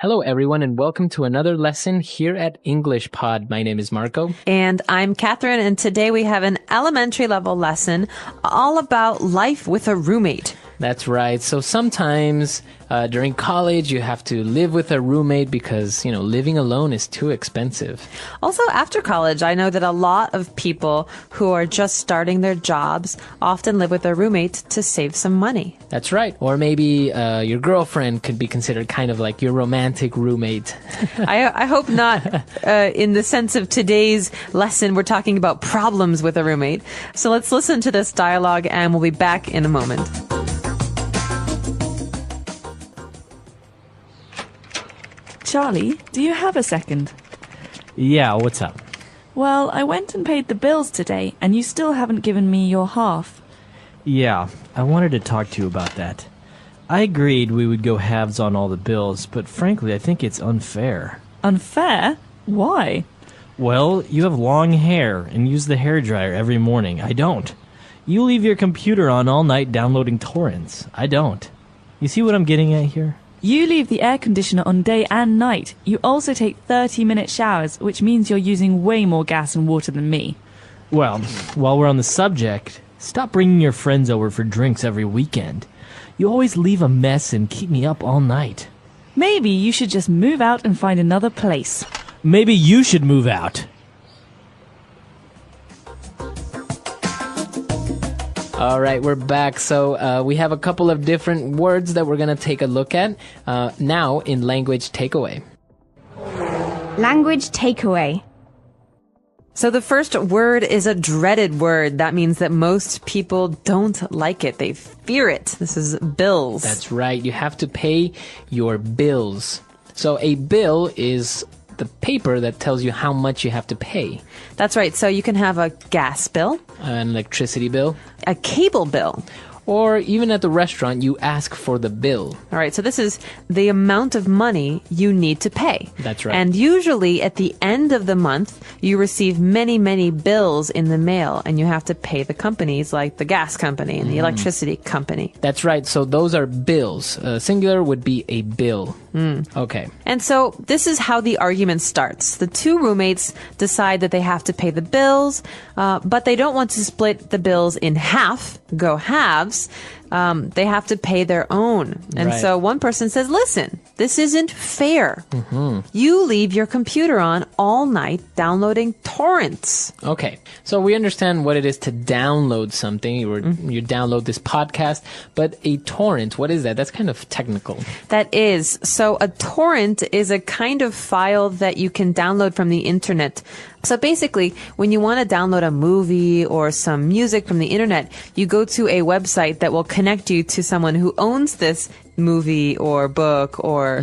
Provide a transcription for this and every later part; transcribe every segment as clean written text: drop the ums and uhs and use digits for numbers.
Hello, everyone, and welcome to another lesson here at English Pod. My name is Marco. And I'm Catherine, and today we have an elementary level lesson all about life with a roommate. That's right. So sometimes during college, you have to live with a roommate because, living alone is too expensive. Also, after college, I know that a lot of people who are just starting their jobs often live with their roommate to save some money. That's right. Or maybe your girlfriend could be considered kind of like your romantic roommate. I hope not in the sense of today's lesson. We're talking about problems with a roommate. So let's listen to this dialogue and we'll be back in a moment. Charlie, do you have a second? Yeah, what's up? Well, I went and paid the bills today, and you still haven't given me your half. Yeah, I wanted to talk to you about that. I agreed we would go halves on all the bills, but frankly, I think it's unfair. Unfair? Why? Well, you have long hair and use the hairdryer every morning. I don't. You leave your computer on all night downloading torrents. I don't. You see what I'm getting at here? You leave the air conditioner on day and night. You also take 30-minute showers, which means you're using way more gas and water than me. Well, while we're on the subject, stop bringing your friends over for drinks every weekend. You always leave a mess and keep me up all night. Maybe you should just move out and find another place. Maybe you should move out. All right, we're back. So we have a couple of different words that we're going to take a look at now in language takeaway. Language takeaway. So the first word is a dreaded word. That means that most people don't like it. They fear it. This is bills. That's right. You have to pay your bills. So a bill is the paper that tells you how much you have to pay. That's right. So you can have a gas bill, An electricity bill, a cable bill. or even at the restaurant, you ask for the bill. All right, so this is the amount of money you need to pay. That's right. And usually at the end of the month, you receive many, many bills in the mail, and you have to pay the companies like the gas company and the electricity company. That's right. So those are bills. Singular would be a bill. Okay. And so this is how the argument starts. The two roommates decide that they have to pay the bills, but they don't want to split the bills in half, go halves. They have to pay their own. And Right. so one person says, listen, this isn't fair. You leave your computer on all night downloading torrents. Okay. So we understand what it is to download something. You download this podcast, but a torrent, what is that? That's kind of technical. That is. So a torrent is a kind of file that you can download from the internet. So basically, when you want to download a movie or some music from the internet, you go to a website that will connect you to someone who owns this movie or book or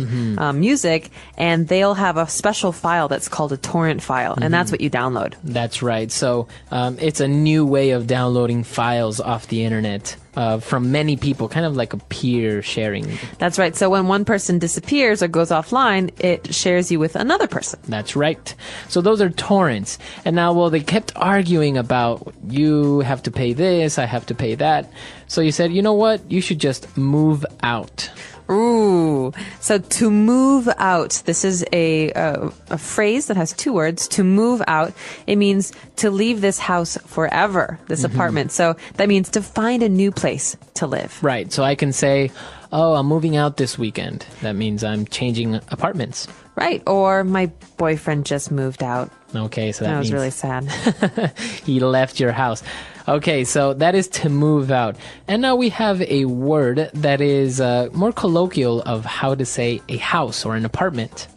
music, and they'll have a special file that's called a torrent file, and that's what you download. That's right. So it's a new way of downloading files off the internet from many people, kind of like a peer sharing. That's right. So when one person disappears or goes offline, it shares you with another person. That's right. So those are torrents. And now, well, they kept arguing about you have to pay this, I have to pay that. So you said, you know what? You should just move out. Ooh. So to move out, this is a phrase that has two words. To move out, it means to leave this house forever, this apartment. So that means to find a new place to live. Right. So I can say, oh, I'm moving out this weekend. That means I'm changing apartments. Right. Or my boyfriend just moved out. Okay, so that That was means really sad. he left your house. Okay, so that is to move out. And now we have a word that is more colloquial of how to say a house or an apartment.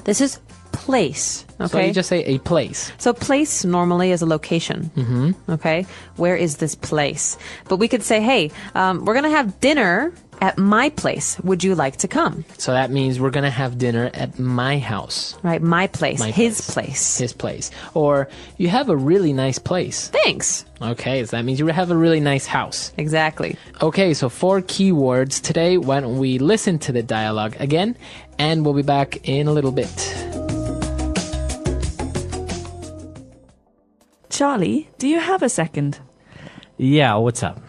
This is place. Okay. So you just say a place. So place normally is a location. Okay. Where is this place? But we could say, hey, we're going to have dinner at my place. Would you like to come? So that means we're going to have dinner at my house. Right. My place. My His place. place. His place. Or you have a really nice place. Thanks. Okay, so that means you have a really nice house. Exactly. Okay, so 4 keywords today. Why don't we listen to the dialogue again, and we'll be back in a little bit. Charlie, do you have a second? Yeah, what's up?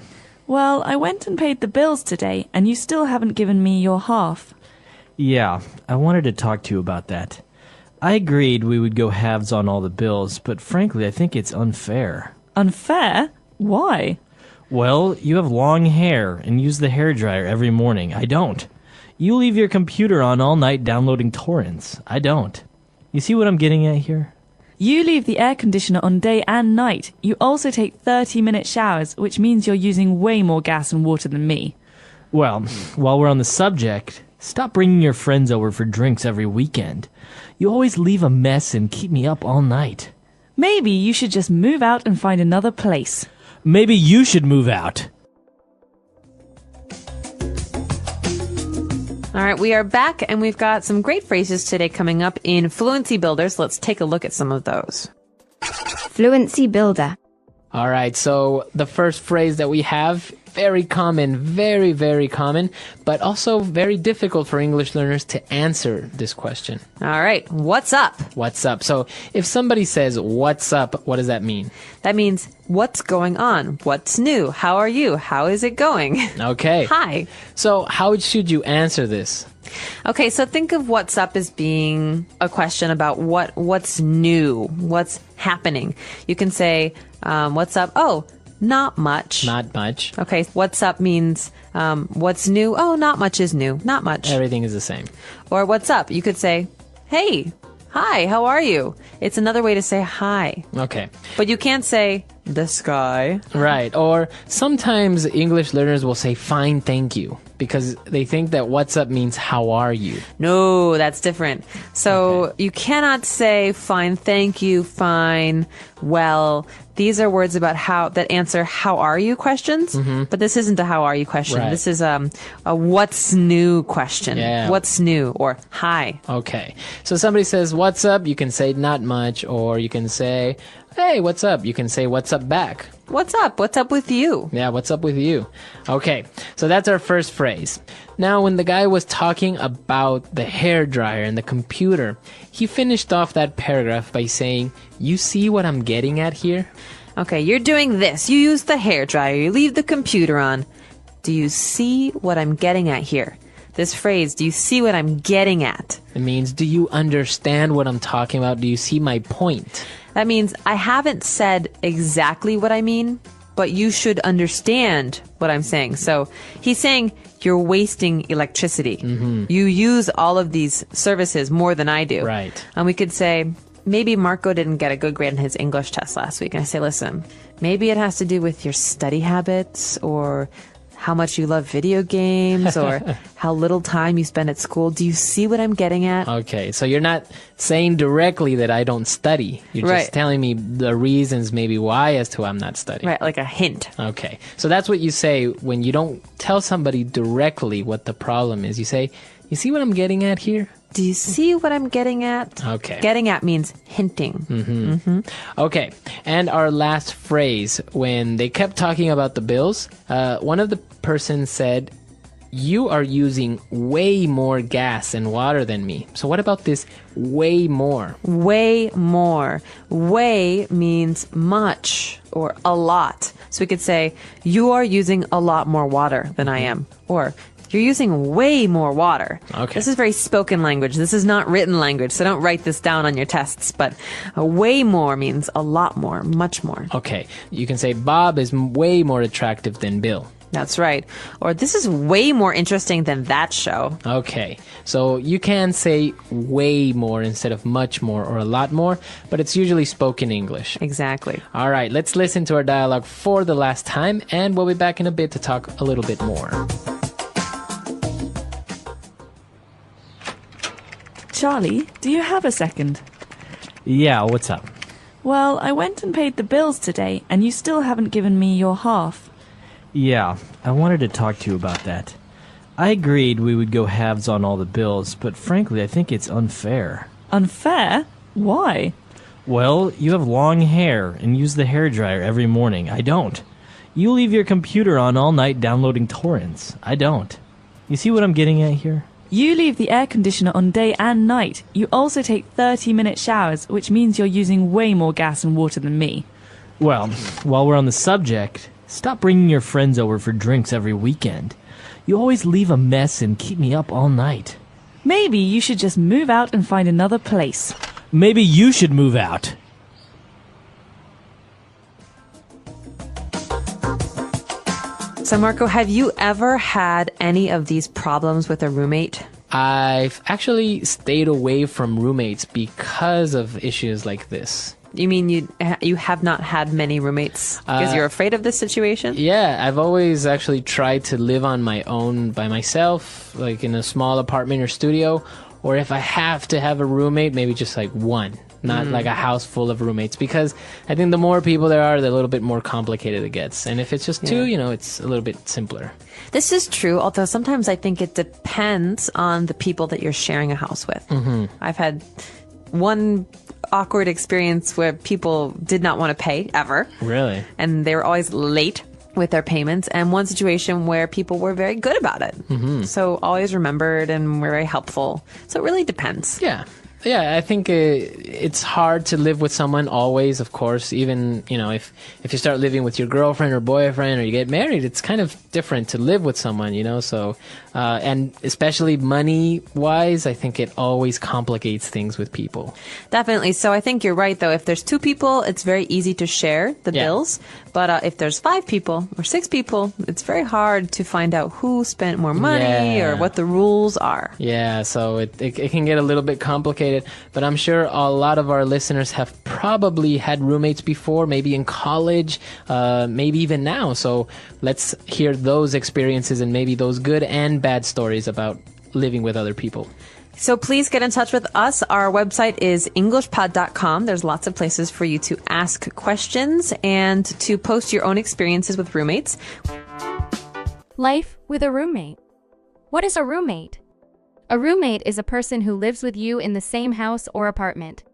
Well, I went and paid the bills today, and you still haven't given me your half. Yeah, I wanted to talk to you about that. I agreed we would go halves on all the bills, but frankly, I think it's unfair. Unfair? Why? Well, you have long hair and use the hairdryer every morning. I don't. You leave your computer on all night downloading torrents. I don't. You see what I'm getting at here? You leave the air conditioner on day and night. You also take 30-minute showers, which means you're using way more gas and water than me. Well, while we're on the subject, stop bringing your friends over for drinks every weekend. You always leave a mess and keep me up all night. Maybe you should just move out and find another place. Maybe you should move out. All right, we are back, and we've got some great phrases today coming up in Fluency Builders. Let's take a look at some of those. Fluency Builder. All right, so the first phrase that we have, very common, very, very common, but also very difficult for English learners to answer this question. All right, what's up? What's up? So if somebody says, what's up, what does that mean? That means, what's going on? What's new? How are you? How is it going? Okay. Hi. So how should you answer this? Okay, so think of what's up as being a question about what's new, what's happening. You can say, what's up? Oh, not much. Not much. Okay, what's up means what's new? Oh, not much is new. Not much. Everything is the same. Or what's up? You could say, hey, hi, how are you? It's another way to say hi. Okay. But you can't say the sky. Right. Or sometimes English learners will say, fine, thank you, because they think that what's up means how are you? No, that's different. So you cannot say fine, thank you, fine, well. These are words about that answer how are you questions, but this isn't a how are you question. Right. This is a what's new question. Yeah. What's new or hi. Okay. So somebody says, what's up? You can say not much, or you can say, hey, what's up? You can say, what's up back? What's up? What's up with you? Yeah, what's up with you? Okay, so that's our first phrase. Now, when the guy was talking about the hairdryer and the computer, he finished off that paragraph by saying, you see what I'm getting at here? Okay, you're doing this. You use the hairdryer. You leave the computer on. Do you see what I'm getting at here? This phrase, do you see what I'm getting at? It means, do you understand what I'm talking about? Do you see my point? That means I haven't said exactly what I mean, but you should understand what I'm saying. So he's saying you're wasting electricity. You use all of these services more than I do. Right. And we could say, maybe Marco didn't get a good grade in his English test last week. And I say, listen, maybe it has to do with your study habits or how much you love video games or how little time you spend at school. Do you see what I'm getting at? Okay, so you're not saying directly that I don't study. You're Right. just telling me the reasons maybe why as to I'm not studying. Right, like a hint. Okay, so that's what you say when you don't tell somebody directly what the problem is. You say, you see what I'm getting at here? Do you see what I'm getting at? Okay. Getting at means hinting. Okay, and our last phrase, when they kept talking about the bills, one of the persons said, you are using way more gas and water than me. So what about this way more? Way more. Way means much or a lot. So we could say, you are using a lot more water than I am. Or, you're using way more water. Okay. This is very spoken language. This is not written language, so don't write this down on your tests. But way more means a lot more, much more. Okay, you can say Bob is way more attractive than Bill. That's right. Or this is way more interesting than that show. Okay, so you can say way more instead of much more or a lot more, but it's usually spoken English. Exactly. All right, let's listen to our dialogue for the last time, and we'll be back in a bit to talk a little bit more. Charlie, do you have a second? Yeah, what's up? Well, I went and paid the bills today, and you still haven't given me your half. Yeah, I wanted to talk to you about that. I agreed we would go halves on all the bills, but frankly, I think it's unfair. Unfair? Why? Well, you have long hair and use the hairdryer every morning. I don't. You leave your computer on all night downloading torrents. I don't. You see what I'm getting at here? You leave the air conditioner on day and night. You also take 30-minute showers, which means you're using way more gas and water than me. Well, while we're on the subject, stop bringing your friends over for drinks every weekend. You always leave a mess and keep me up all night. Maybe you should just move out and find another place. Maybe you should move out. So, Marco, have you ever had any of these problems with a roommate? I've actually stayed away from roommates because of issues like this. You mean you have not had many roommates because you're afraid of this situation? Yeah, I've always actually tried to live on my own by myself, like in a small apartment or studio, or if I have to have a roommate, maybe just like one, not like a house full of roommates, because I think the more people there are, the little bit more complicated it gets. And if it's just two, it's a little bit simpler. This is true, although sometimes I think it depends on the people that you're sharing a house with. I've had one awkward experience where people did not want to pay ever. Really? And they were always late with their payments, and one situation where people were very good about it. So always remembered and were very helpful. So it really depends. Yeah, I think it's hard to live with someone always, of course. Even, if you start living with your girlfriend or boyfriend or you get married, it's kind of different to live with someone, So, and especially money-wise, I think it always complicates things with people. Definitely. So I think you're right, though. If there's two people, it's very easy to share the bills. But if there's 5 people or 6 people, it's very hard to find out who spent more money or what the rules are. Yeah, so it can get a little bit complicated. But I'm sure a lot of our listeners have probably had roommates before, maybe in college, maybe even now. So let's hear those experiences and maybe those good and bad stories about living with other people. So please get in touch with us. Our website is englishpod.com. There's lots of places for you to ask questions and to post your own experiences with roommates. Life with a roommate. What is a roommate? A roommate is a person who lives with you in the same house or apartment.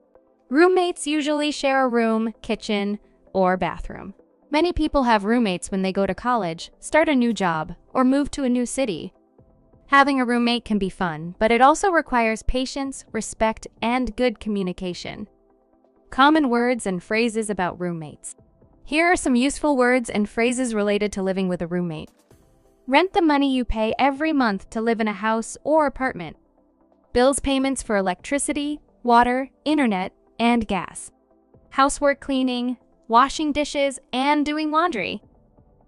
Roommates usually share a room, kitchen, or bathroom. Many people have roommates when they go to college, start a new job, or move to a new city. Having a roommate can be fun, but it also requires patience, respect, and good communication. Common words and phrases about roommates. Here are some useful words and phrases related to living with a roommate. Rent the money you pay every month to live in a house or apartment. Bills payments for electricity, water, internet, and gas. Housework cleaning, washing dishes, and doing laundry.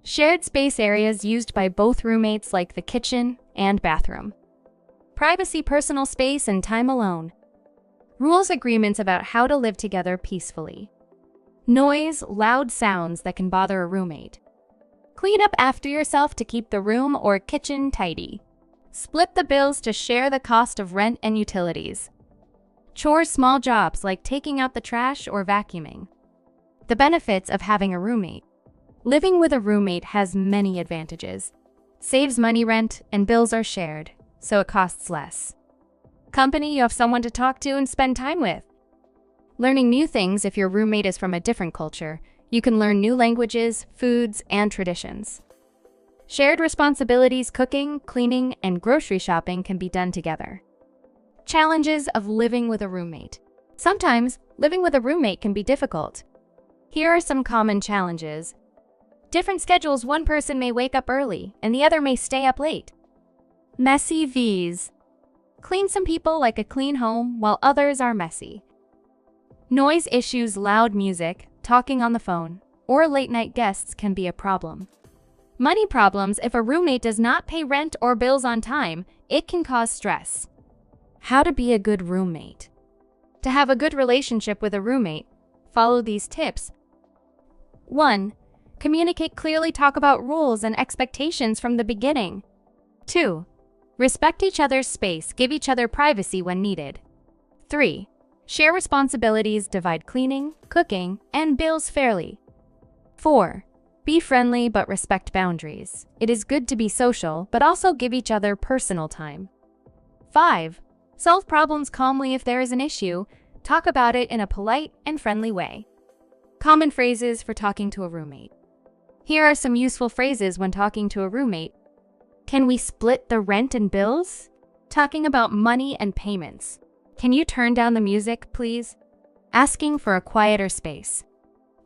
Shared space areas used by both roommates like the kitchen and bathroom. Privacy, personal space, and time alone. Rules agreements about how to live together peacefully. Noise, loud sounds that can bother a roommate. Clean up after yourself to keep the room or kitchen tidy. Split the bills to share the cost of rent and utilities. Chores, small jobs like taking out the trash or vacuuming. The benefits of having a roommate. Living with a roommate has many advantages. Saves money, rent, and bills are shared, so it costs less. Company, you have someone to talk to and spend time with. Learning new things if your roommate is from a different culture. You can learn new languages, foods, and traditions. Shared responsibilities, cooking, cleaning, and grocery shopping can be done together. Challenges of living with a roommate. Sometimes, living with a roommate can be difficult. Here are some common challenges. Different schedules. One person may wake up early, and the other may stay up late. Messy V's. Clean. Some people like a clean home, while others are messy. Noise issues. Loud music, talking on the phone, or late-night guests can be a problem. Money problems. If a roommate does not pay rent or bills on time, it can cause stress. How to be a good roommate. To have a good relationship with a roommate, follow these tips. 1. Communicate clearly. Talk about rules and expectations from the beginning. 2. Respect each other's space. Give each other privacy when needed. 3. Share responsibilities. Divide cleaning, cooking, and bills fairly. 4. Be friendly but respect boundaries. It is good to be social, but also give each other personal time. 5. Solve problems calmly. If there is an issue, talk about it in a polite and friendly way. Common phrases for talking to a roommate. Here are some useful phrases when talking to a roommate. Can we split the rent and bills? Talking about money and payments. Can you turn down the music, please? Asking for a quieter space.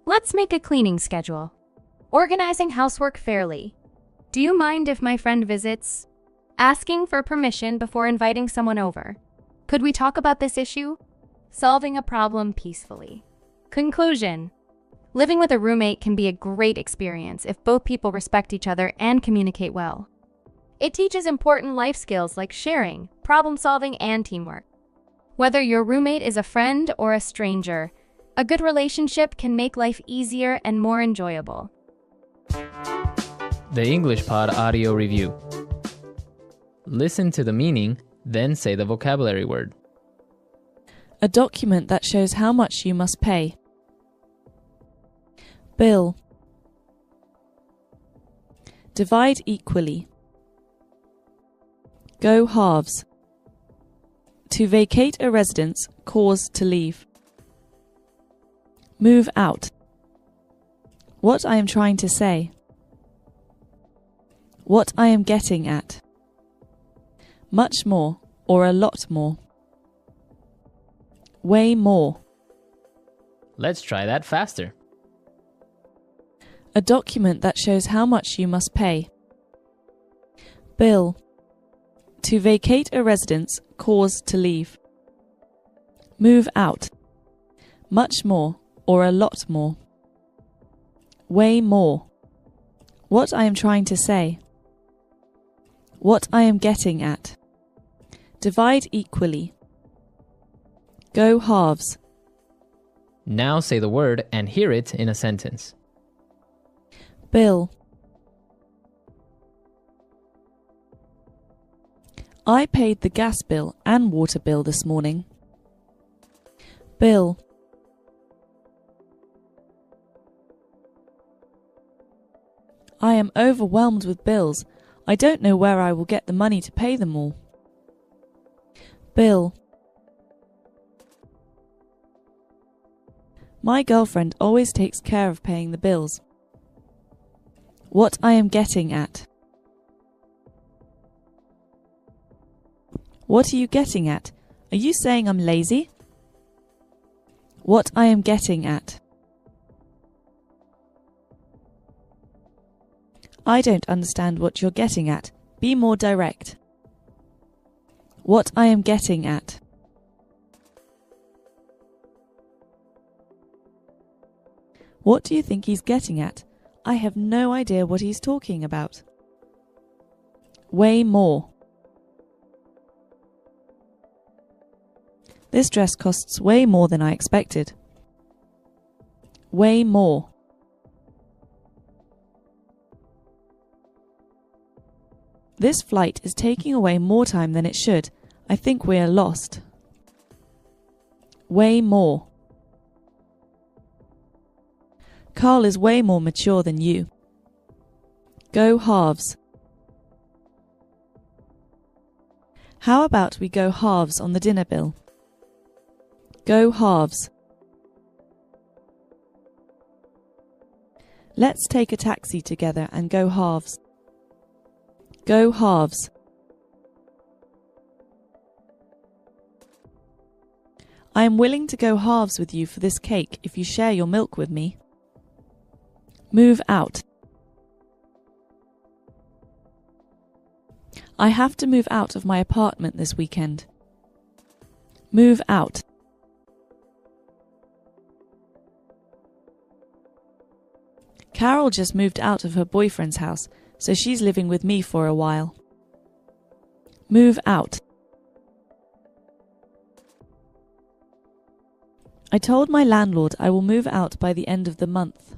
Let's make a cleaning schedule. Organizing housework fairly. Do you mind if my friend visits? Asking for permission before inviting someone over. Could we talk about this issue? Solving a problem peacefully. Conclusion. Living with a roommate can be a great experience if both people respect each other and communicate well. It teaches important life skills like sharing, problem solving, and teamwork. Whether your roommate is a friend or a stranger, a good relationship can make life easier and more enjoyable. The English Pod Audio Review. Listen to the meaning, then say the vocabulary word. A document that shows how much you must pay. Bill. Divide equally. Go halves. To vacate a residence, cause to leave. Move out. What I am trying to say. What I am getting at. Much more or a lot more. Way more. Let's try that faster. A document that shows how much you must pay. Bill. To vacate a residence, cause to leave. Move out. Much more or a lot more. Way more. What I am trying to say. What I am getting at. Divide equally. Go halves. Now say the word and hear it in a sentence. Bill. I paid the gas bill and water bill this morning. Bill. I am overwhelmed with bills. I don't know where I will get the money to pay them all. Bill. My girlfriend always takes care of paying the bills. What I am getting at. What are you getting at? Are you saying I'm lazy? What I am getting at. I don't understand what you're getting at. Be more direct. What I am getting at. What do you think he's getting at? I have no idea what he's talking about. Way more. This dress costs way more than I expected. Way more. This flight is taking away more time than it should. I think we are lost. Way more. Carl is way more mature than you. Go halves. How about we go halves on the dinner bill? Go halves. Let's take a taxi together and go halves. Go halves. I am willing to go halves with you for this cake if you share your milk with me. Move out. I have to move out of my apartment this weekend. Move out. Carol just moved out of her boyfriend's house, so she's living with me for a while. Move out. I told my landlord I will move out by the end of the month.